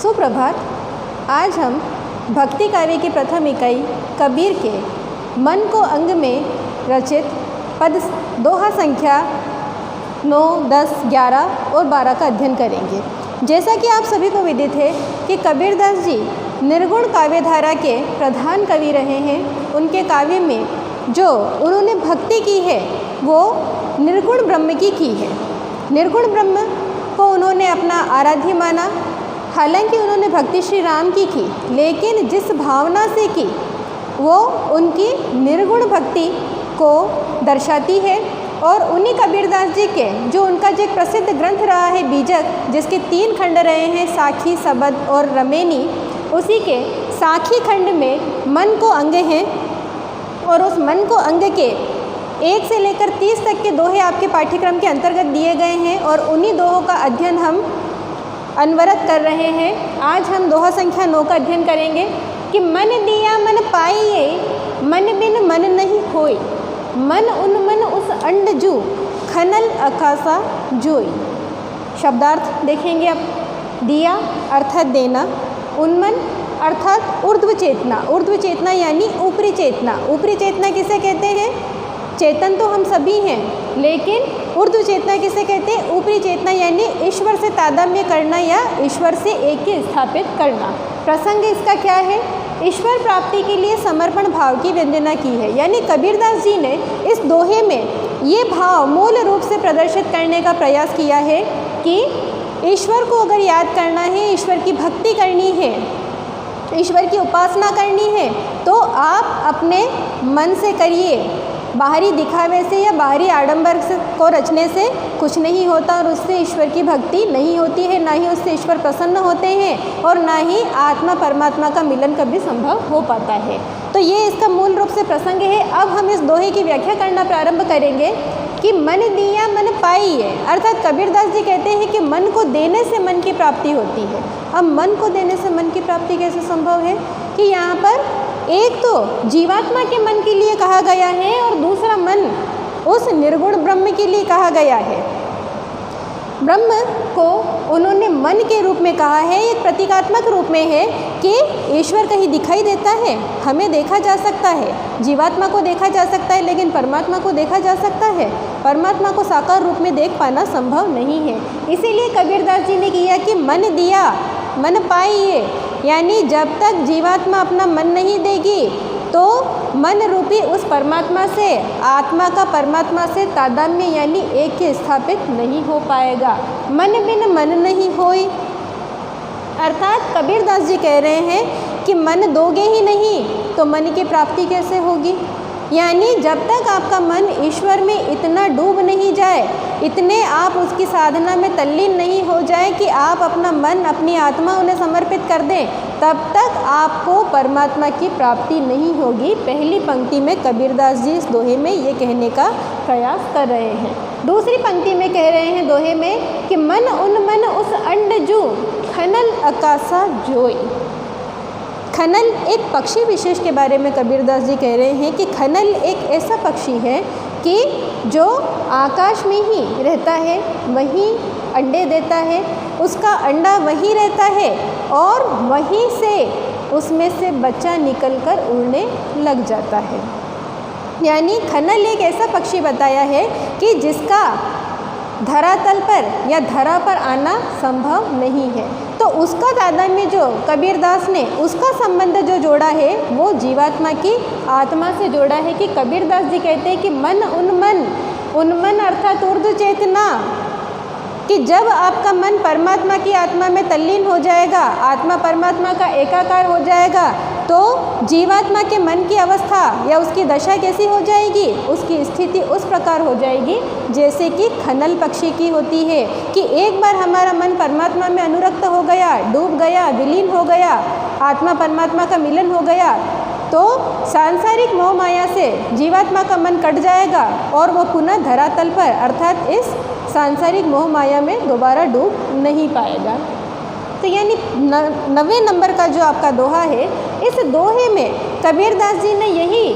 सुप्रभात। आज हम भक्ति काव्य की प्रथम इकाई कबीर के मन को अंग में रचित पद दोहा संख्या 9, 10, 11 और 12 का अध्ययन करेंगे। जैसा कि आप सभी को विदित है कि कबीरदास जी निर्गुण काव्यधारा के प्रधान कवि रहे हैं। उनके काव्य में जो उन्होंने भक्ति की है वो निर्गुण ब्रह्म की है। निर्गुण ब्रह्म को उन्होंने अपना आराध्य माना। हालांकि उन्होंने भक्ति श्री राम की लेकिन जिस भावना से की वो उनकी निर्गुण भक्ति को दर्शाती है। और उन्हीं कबीरदास जी के जो उनका जो एक प्रसिद्ध ग्रंथ रहा है बीजक, जिसके 3 खंड रहे हैं, साखी, सबद और रमेनी, उसी के साखी खंड में मन को अंग हैं और उस मन को अंग के 1 से लेकर 30 तक के दोहे आपके पाठ्यक्रम के अंतर्गत दिए गए हैं और उन्हीं दोहों का अध्ययन हम अनवरत कर रहे हैं। आज हम दोहा संख्या 9 का अध्ययन करेंगे कि मन दिया मन पाइए, मन बिन मन नहीं होय, मन उन्मन उस अंड जू, खनल अकासा जोई। शब्दार्थ देखेंगे अब। दिया अर्थात देना, उन्मन अर्थात ऊर्ध्व चेतना। ऊर्ध्व चेतना यानी ऊपरी चेतना। ऊपरी चेतना किसे कहते हैं? चेतन तो हम सभी हैं, लेकिन ऊर्ध्व चेतना किसे कहते हैं? ऊपरी चेतना यानी ईश्वर से तादात्म्य करना या ईश्वर से ऐक्य स्थापित करना। प्रसंग इसका क्या है? ईश्वर प्राप्ति के लिए समर्पण भाव की व्यंजना की है। यानी कबीरदास जी ने इस दोहे में ये भाव मूल रूप से प्रदर्शित करने का प्रयास किया है कि ईश्वर को अगर याद करना है, ईश्वर की भक्ति करनी है, ईश्वर की उपासना करनी है, तो आप अपने मन से करिए। बाहरी दिखावे से या बाहरी आडंबर को रचने से कुछ नहीं होता और उससे ईश्वर की भक्ति नहीं होती है, ना ही उससे ईश्वर प्रसन्न होते हैं और ना ही आत्मा परमात्मा का मिलन कभी संभव हो पाता है। तो ये इसका मूल रूप से प्रसंग है। अब हम इस दोहे की व्याख्या करना प्रारंभ करेंगे कि मन दिया मन पाइए, अर्थात कबीरदास जी कहते हैं कि मन को देने से मन की प्राप्ति होती है। अब मन को देने से मन की प्राप्ति कैसे संभव है? कि यहाँ पर एक तो जीवात्मा के मन के लिए कहा गया है और दूसरा मन उस निर्गुण ब्रह्म के लिए कहा गया है। ब्रह्म को उन्होंने मन के रूप में कहा है, एक प्रतीकात्मक रूप में है कि ईश्वर कहीं दिखाई देता है, हमें देखा जा सकता है, जीवात्मा को देखा जा सकता है, लेकिन परमात्मा को देखा जा सकता है। परमात्मा को साकार रूप में देख पाना संभव नहीं है। इसीलिए कबीरदास जी ने किया कि मन दिया मन पाइए, यानी जब तक जीवात्मा अपना मन नहीं देगी तो मन रूपी उस परमात्मा से, आत्मा का परमात्मा से तादात्म्य यानी ऐक्य स्थापित नहीं हो पाएगा। मन बिन मन नहीं होय, अर्थात कबीरदास जी कह रहे हैं कि मन दोगे ही नहीं तो मन की प्राप्ति कैसे होगी। यानी जब तक आपका मन ईश्वर में इतना डूब नहीं जाए, इतने आप उसकी साधना में तल्लीन नहीं हो जाए कि आप अपना मन, अपनी आत्मा उन्हें समर्पित कर दें, तब तक आपको परमात्मा की प्राप्ति नहीं होगी। पहली पंक्ति में कबीरदास जी इस दोहे में ये कहने का प्रयास कर रहे हैं। दूसरी पंक्ति में कह रहे हैं दोहे में कि मन उन्मन उस अंड जू, खनल अकासा जोई। खनल एक पक्षी विशेष के बारे में कबीरदास जी कह रहे हैं कि खनल एक ऐसा पक्षी है कि जो आकाश में ही रहता है, वहीं अंडे देता है, उसका अंडा वहीं रहता है और वहीं से उसमें से बच्चा निकलकर उड़ने लग जाता है। यानी खनल एक ऐसा पक्षी बताया है कि जिसका धरातल पर या धरा पर आना संभव नहीं है। तो उसका तादात्म्य जो कबीरदास ने, उसका संबंध जो जोड़ा है वो जीवात्मा की आत्मा से जोड़ा है। कि कबीरदास जी कहते हैं कि मन उन्मन, उन्मन अर्थात ऊर्ध्व चेतना, कि जब आपका मन परमात्मा की आत्मा में तल्लीन हो जाएगा, आत्मा परमात्मा का एकाकार हो जाएगा, तो जीवात्मा के मन की अवस्था या उसकी दशा कैसी हो जाएगी? उसकी स्थिति उस प्रकार हो जाएगी जैसे कि खनल पक्षी की होती है कि एक बार हमारा मन परमात्मा में अनुरक्त हो गया, डूब गया, विलीन हो गया, आत्मा परमात्मा का मिलन हो गया, तो सांसारिक मोह माया से जीवात्मा का मन कट जाएगा और वो पुनः धरातल पर अर्थात इस सांसारिक मोह माया में दोबारा डूब नहीं पाएगा। तो यानी 9वें नंबर का जो आपका दोहा है, इस दोहे में कबीरदास जी ने यही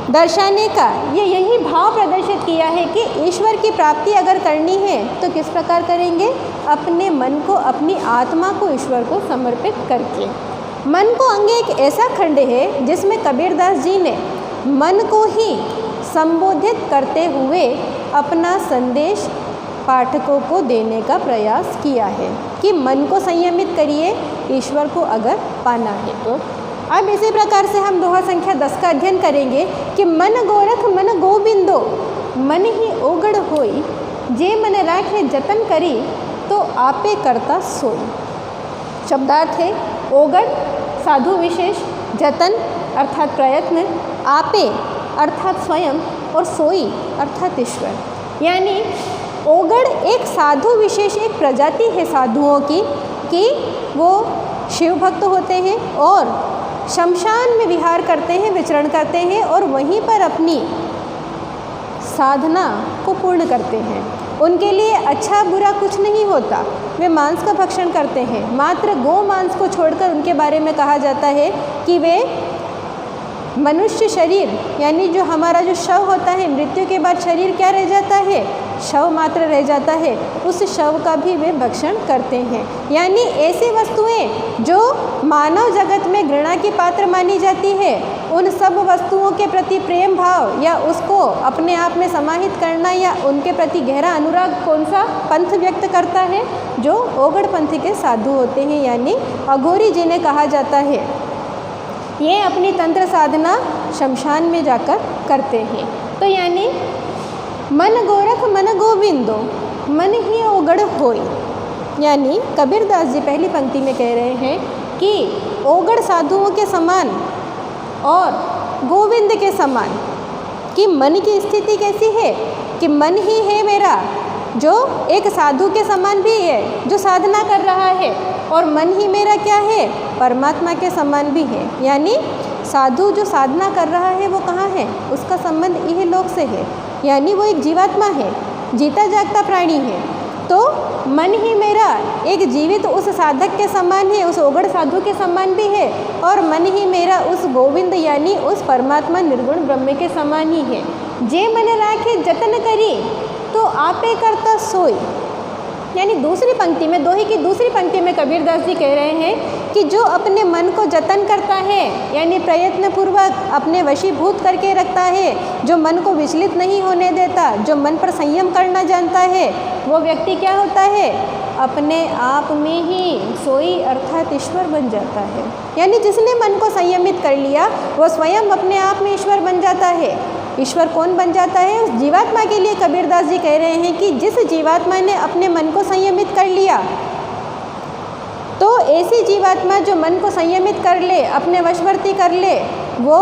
दर्शाने का, यही भाव प्रदर्शित किया है कि ईश्वर की प्राप्ति अगर करनी है तो किस प्रकार करेंगे? अपने मन को, अपनी आत्मा को ईश्वर को समर्पित करके। मन को अंग एक ऐसा खंड है जिसमें कबीरदास जी ने मन को ही संबोधित करते हुए अपना संदेश पाठकों को देने का प्रयास किया है कि मन को संयमित करिए ईश्वर को अगर पाना है तो। अब इसी प्रकार से हम दोहा संख्या 10 का अध्ययन करेंगे कि मन गोरख मन गोविंदो, मन ही ओगड़ होई, जे मन राखे जतन करी, तो आपे करता सोई। शब्दार्थ है ओगड़ साधु विशेष, जतन अर्थात प्रयत्न, आपे अर्थात स्वयं, और सोई अर्थात ईश्वर। यानी ओगड़ एक साधु विशेष, एक प्रजाति है साधुओं की कि वो शिव भक्त होते हैं और शमशान में विहार करते हैं, विचरण करते हैं और वहीं पर अपनी साधना को पूर्ण करते हैं। उनके लिए अच्छा बुरा कुछ नहीं होता, वे मांस का भक्षण करते हैं। मात्र गो मांस को छोड़कर उनके बारे में कहा जाता है कि वे मनुष्य शरीर, यानी जो हमारा जो शव होता है, मृत्यु के बाद शरीर क्या रह जाता है, शव मात्र रह जाता है, उस शव का भी वे भक्षण करते हैं। यानी ऐसी वस्तुएं जो मानव जगत में घृणा की पात्र मानी जाती है, उन सब वस्तुओं के प्रति प्रेम भाव या उसको अपने आप में समाहित करना या उनके प्रति गहरा अनुराग कौन सा पंथ व्यक्त करता है, जो ओगड़ पंथ के साधु होते हैं, यानी अघोरी जिन्हें कहा जाता है। ये अपनी तंत्र साधना शमशान में जाकर करते हैं। तो यानी मन गोरख मन गोविंदो, मन ही ओगड़ होई, यानी कबीरदास जी पहली पंक्ति में कह रहे हैं कि ओगड़ साधुओं के समान और गोविंद के समान कि मन की स्थिति कैसी है कि मन ही है मेरा, जो एक साधु के समान भी है जो साधना कर रहा है, और मन ही मेरा क्या है, परमात्मा के समान भी है। यानी साधु जो साधना कर रहा है वो कहाँ है, उसका संबंध यह लोक से है, यानी वो एक जीवात्मा है, जीता जागता प्राणी है। तो मन ही मेरा एक जीवित उस साधक के समान है, उस ओगड़ साधु के समान भी है, और मन ही मेरा उस गोविंद यानी उस परमात्मा निर्गुण ब्रह्म के समान ही है। जे मन राखे जतन करी, तो आपे करता सोई। यानी दूसरी पंक्ति में, दोहे की दूसरी पंक्ति में कबीरदास जी कह रहे हैं कि जो अपने मन को जतन करता है, यानी प्रयत्नपूर्वक अपने वशीभूत करके रखता है, जो मन को विचलित नहीं होने देता, जो मन पर संयम करना जानता है, वो व्यक्ति क्या होता है, अपने आप में ही सोई अर्थात ईश्वर बन जाता है। यानी जिसने मन को संयमित कर लिया वो स्वयं अपने आप में ईश्वर बन जाता है। ईश्वर कौन बन जाता है, उस जीवात्मा के लिए कबीरदास जी कह रहे हैं कि जिस जीवात्मा ने अपने मन को संयमित कर लिया, तो ऐसी जीवात्मा जो मन को संयमित कर ले, अपने वशवर्ती कर ले, वो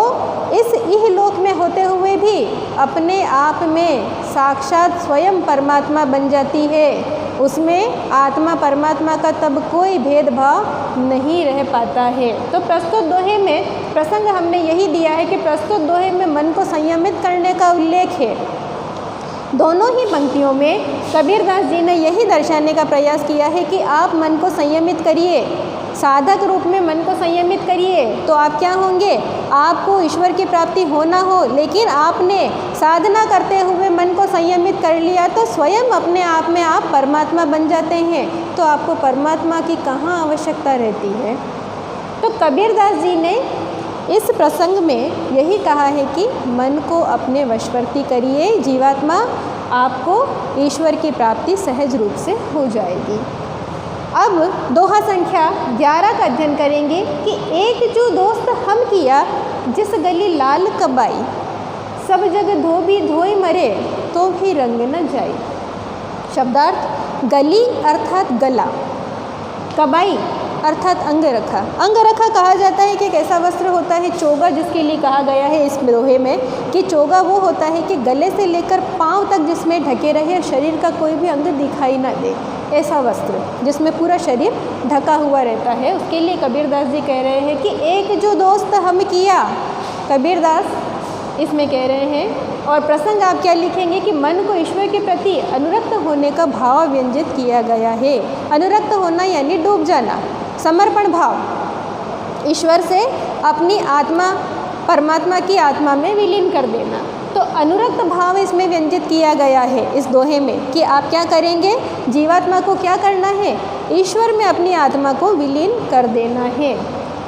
इस इहलोक में होते हुए भी अपने आप में साक्षात स्वयं परमात्मा बन जाती है। उसमें आत्मा परमात्मा का तब कोई भेदभाव नहीं रह पाता है। तो प्रस्तुत दोहे में प्रसंग हमने यही दिया है कि प्रस्तुत दोहे में मन को संयमित करने का उल्लेख है। दोनों ही पंक्तियों में कबीरदास जी ने यही दर्शाने का प्रयास किया है कि आप मन को संयमित करिए, साधक रूप में मन को संयमित करिए, तो आप क्या होंगे, आपको ईश्वर की प्राप्ति हो ना हो, लेकिन आपने साधना करते हुए मन को संयमित कर लिया तो स्वयं अपने आप में आप परमात्मा बन जाते हैं। तो आपको परमात्मा की कहाँ आवश्यकता रहती है। तो कबीरदास जी ने इस प्रसंग में यही कहा है कि मन को अपने वशवर्ती करिए, जीवात्मा आपको ईश्वर की प्राप्ति सहज रूप से हो जाएगी। अब दोहा संख्या 11 का अध्ययन करेंगे कि एक जो दोस्त हम किया, जिस गली लाल कबाई, सब जग धोबी धोई मरे, तो भी रंग न जाई। शब्दार्थ गली अर्थात गला, कबाई अर्थात अंगरखा। अंगरखा कहा जाता है कि एक ऐसा वस्त्र होता है, चोगा, जिसके लिए कहा गया है इस दोहे में कि चोगा वो होता है कि गले से लेकर पाँव तक जिसमें ढके रहे और शरीर का कोई भी अंग दिखाई ना दे, ऐसा वस्त्र जिसमें पूरा शरीर ढका हुआ रहता है, उसके लिए कबीरदास जी कह रहे हैं कि एक जो दोस्त हम किया। कबीरदास इसमें कह रहे हैं, और प्रसंग आप क्या लिखेंगे कि मन को ईश्वर के प्रति अनुरक्त होने का भाव व्यंजित किया गया है। अनुरक्त होना यानी डूब जाना, समर्पण भाव, ईश्वर से अपनी आत्मा परमात्मा की आत्मा में विलीन कर देना। तो तो अनुरक्त भाव इसमें व्यंजित किया गया है इस दोहे में कि आप क्या करेंगे, जीवात्मा को क्या करना है, ईश्वर में अपनी आत्मा को विलीन कर देना है।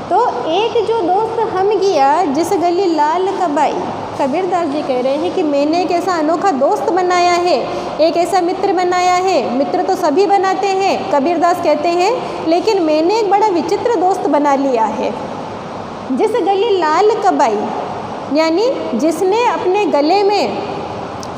तो एक जो दोस्त हम गया जिस गली लाल कबाई, कबीरदास जी कह रहे हैं कि मैंने एक ऐसा अनोखा दोस्त बनाया है, एक ऐसा मित्र बनाया है। मित्र तो सभी बनाते हैं, कबीरदास कहते हैं, लेकिन मैंने एक बड़ा विचित्र दोस्त बना लिया है। जिस गली लाल कबाई, यानी जिसने अपने गले में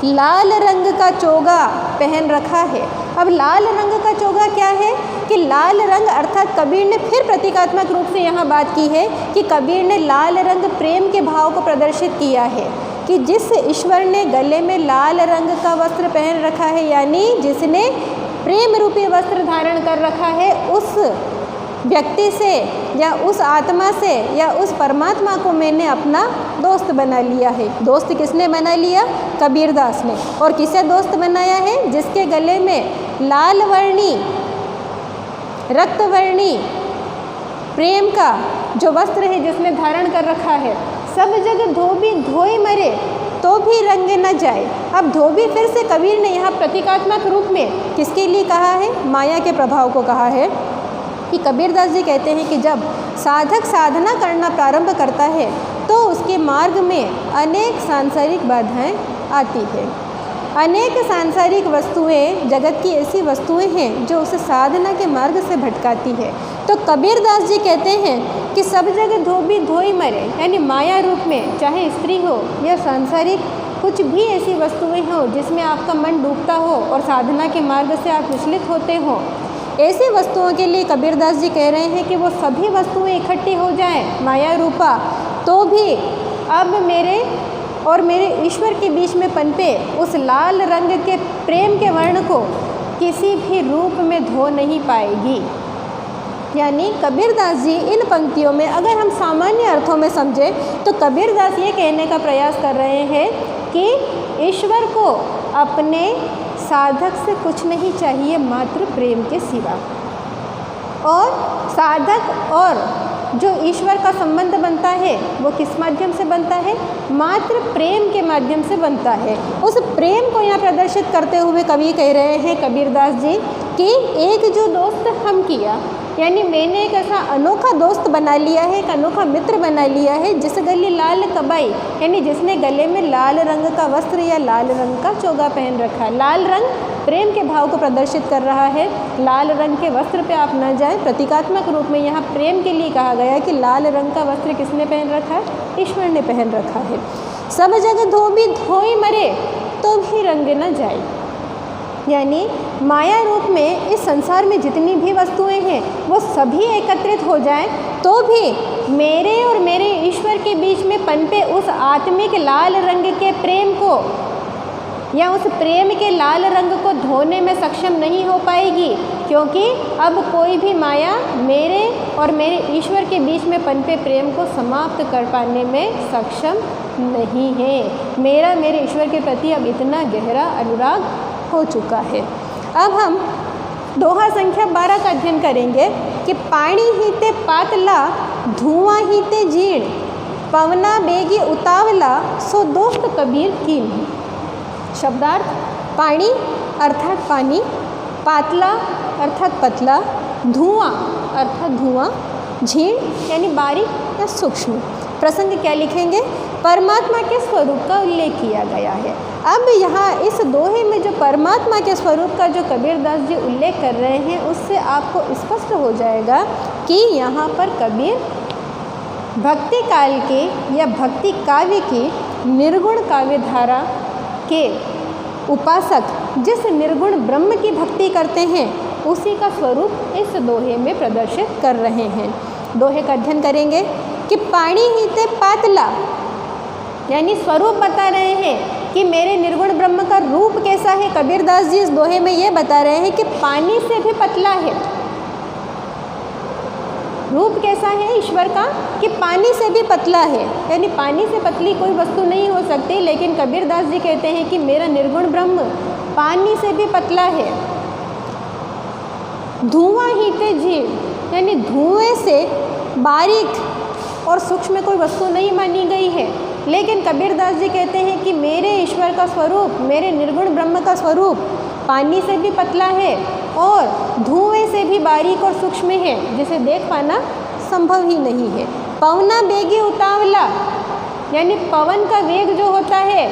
लाल रंग का चोगा पहन रखा है। अब लाल रंग का चोगा क्या है कि लाल रंग अर्थात कबीर ने फिर प्रतीकात्मक रूप से यहाँ बात की है कि कबीर ने लाल रंग प्रेम के भाव को प्रदर्शित किया है कि जिस ईश्वर ने गले में लाल रंग का वस्त्र पहन रखा है, यानी जिसने प्रेम रूपी वस्त्र धारण कर रखा है, उस व्यक्ति से या उस आत्मा से या उस परमात्मा को मैंने अपना दोस्त बना लिया है। दोस्त किसने बना लिया? कबीरदास ने। और किसे दोस्त बनाया है? जिसके गले में लाल वर्णी, रक्तवर्णी प्रेम का जो वस्त्र है जिसने धारण कर रखा है। सब जग धोबी धोई मरे तो भी रंग न जाए। अब धोबी फिर से कबीर ने यहाँ प्रतीकात्मक रूप में किसके लिए कहा है? माया के प्रभाव को कहा है कि कबीरदास जी कहते हैं कि जब साधक साधना करना प्रारंभ करता है तो उसके मार्ग में अनेक सांसारिक बाधाएं आती है। अनेक सांसारिक वस्तुएं, जगत की ऐसी वस्तुएं हैं जो उसे साधना के मार्ग से भटकाती है। तो कबीरदास जी कहते हैं कि सब जगह धोबी धोई मरे, यानी माया रूप में चाहे स्त्री हो या सांसारिक कुछ भी ऐसी वस्तुएं हो जिसमें आपका मन डूबता हो और साधना के मार्ग से आप विचलित होते हो, ऐसी वस्तुओं के लिए कबीरदास जी कह रहे हैं कि वो सभी वस्तुएं इकट्ठी हो जाएं माया रूपा, तो भी अब मेरे और मेरे ईश्वर के बीच में पनपे उस लाल रंग के प्रेम के वर्ण को किसी भी रूप में धो नहीं पाएगी। यानी कबीरदास जी इन पंक्तियों में अगर हम सामान्य अर्थों में समझें तो कबीरदास ये कहने का प्रयास कर रहे हैं कि ईश्वर को अपने साधक से कुछ नहीं चाहिए मात्र प्रेम के सिवा। और साधक और जो ईश्वर का संबंध बनता है वो किस माध्यम से बनता है? मात्र प्रेम के माध्यम से बनता है। उस प्रेम को यहाँ प्रदर्शित करते हुए कवि कह रहे हैं कबीरदास जी कि एक जो दोस्त हम किया, यानी मैंने एक ऐसा अनोखा दोस्त बना लिया है, एक अनोखा मित्र बना लिया है जिस गली लाल कबाई, यानी जिसने गले में लाल रंग का वस्त्र या लाल रंग का चोगा पहन रखा है। लाल रंग प्रेम के भाव को प्रदर्शित कर रहा है। लाल रंग के वस्त्र पे आप न जाएं, प्रतीकात्मक रूप में यहाँ प्रेम के लिए कहा गया है कि लाल रंग का वस्त्र किसने पहन रखा है? ईश्वर ने पहन रखा है। सब जगह धोबी धोई मरे तो भी रंग न जाए, यानी माया रूप में इस संसार में जितनी भी वस्तुएं हैं वो सभी एकत्रित हो जाएं तो भी मेरे और मेरे ईश्वर के बीच में पनपे उस आत्मिक लाल रंग के प्रेम को या उस प्रेम के लाल रंग को धोने में सक्षम नहीं हो पाएगी, क्योंकि अब कोई भी माया मेरे और मेरे ईश्वर के बीच में पनपे प्रेम को समाप्त कर पाने में सक्षम नहीं है। मेरा मेरे ईश्वर के प्रति अब इतना गहरा अनुराग हो चुका है। अब हम दोहा संख्या 12 का अध्ययन करेंगे कि पानी हीते पातला धुआं हीते जीर्ण पवना बेगी उतावला सो दोस्त कबीर कीन। शब्दार्थ: पानी अर्थात पानी, पातला अर्थात पतला, धुआं अर्थात धुआं, झीण यानी बारीक या सूक्ष्म। प्रसंग क्या लिखेंगे? परमात्मा के स्वरूप का उल्लेख किया गया है। अब यहाँ इस दोहे में जो परमात्मा के स्वरूप का जो कबीरदास जी उल्लेख कर रहे हैं उससे आपको स्पष्ट हो जाएगा कि यहाँ पर कबीर भक्ति काल के या भक्ति काव्य की निर्गुण काव्य धारा के उपासक जिस निर्गुण ब्रह्म की भक्ति करते हैं उसी का स्वरूप इस दोहे में प्रदर्शित कर रहे हैं। दोहे का अध्ययन करेंगे कि पानी हीते पातला, यानी स्वरूप बता रहे हैं कि मेरे निर्गुण ब्रह्म का रूप कैसा है। कबीरदास जी इस दोहे में ये बता रहे हैं कि पानी से भी पतला है। रूप कैसा है ईश्वर का कि पानी से भी पतला है, यानी पानी से पतली कोई वस्तु नहीं हो सकती, लेकिन कबीरदास जी कहते हैं कि मेरा निर्गुण ब्रह्म पानी से भी पतला है। धुआं हीते जीव, यानी धुएं से बारीक और सूक्ष्म कोई वस्तु नहीं मानी गई है। लेकिन कबीरदास जी कहते हैं कि मेरे ईश्वर का स्वरूप, मेरे निर्गुण ब्रह्म का स्वरूप पानी से भी पतला है और धुएं से भी बारीक और सूक्ष्म है, जिसे देख पाना संभव ही नहीं है। पवना बेगी उतावला, यानी पवन का वेग जो होता है,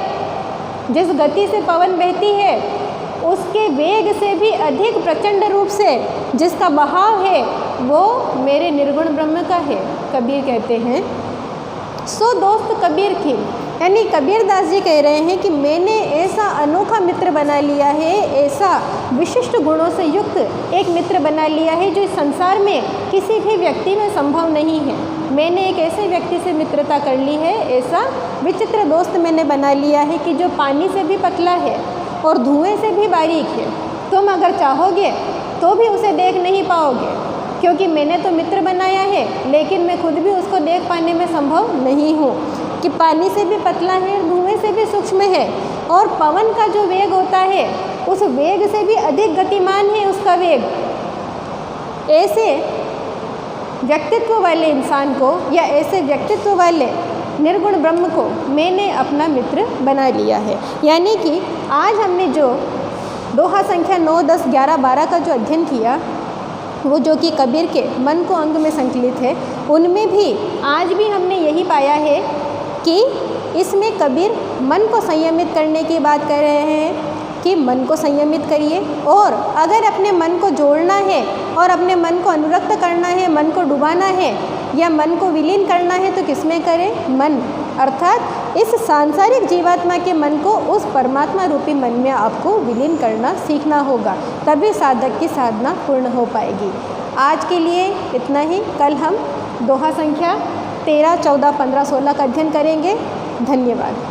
जिस गति से पवन बहती है उसके वेग से भी अधिक प्रचंड रूप से जिसका बहाव है वो मेरे निर्गुण ब्रह्म का है, कबीर कहते हैं। सो दोस्त कबीर की, यानी कबीरदास जी कह रहे हैं कि मैंने ऐसा अनोखा मित्र बना लिया है, ऐसा विशिष्ट गुणों से युक्त एक मित्र बना लिया है जो इस संसार में किसी भी व्यक्ति में संभव नहीं है। मैंने एक ऐसे व्यक्ति से मित्रता कर ली है, ऐसा विचित्र दोस्त मैंने बना लिया है कि जो पानी से भी पतला है और धुएं से भी बारीक है। तुम अगर चाहोगे तो भी उसे देख नहीं पाओगे, क्योंकि मैंने तो मित्र बनाया है लेकिन मैं खुद भी उसको देख पाने में संभव नहीं हूँ कि पानी से भी पतला है, धुएं से भी सूक्ष्म है और पवन का जो वेग होता है उस वेग से भी अधिक गतिमान है उसका वेग। ऐसे व्यक्तित्व वाले इंसान को या ऐसे व्यक्तित्व वाले निर्गुण ब्रह्म को मैंने अपना मित्र बना लिया है। यानी कि आज हमने जो दोहा संख्या 9, 10, 11, 12 का जो अध्ययन किया वो जो कि कबीर के मन को अंग में संकलित है, उनमें भी आज भी हमने यही पाया है कि इसमें कबीर मन को संयमित करने की बात कर रहे हैं कि मन को संयमित करिए, और अगर अपने मन को जोड़ना है और अपने मन को अनुरक्त करना है, मन को डुबाना है या मन को विलीन करना है तो किसमें करें? मन, अर्थात इस सांसारिक जीवात्मा के मन को उस परमात्मा रूपी मन में आपको विलीन करना सीखना होगा, तभी साधक की साधना पूर्ण हो पाएगी। आज के लिए इतना ही। कल हम दोहा संख्या 13, 14, 15, 16 का अध्ययन करेंगे। धन्यवाद।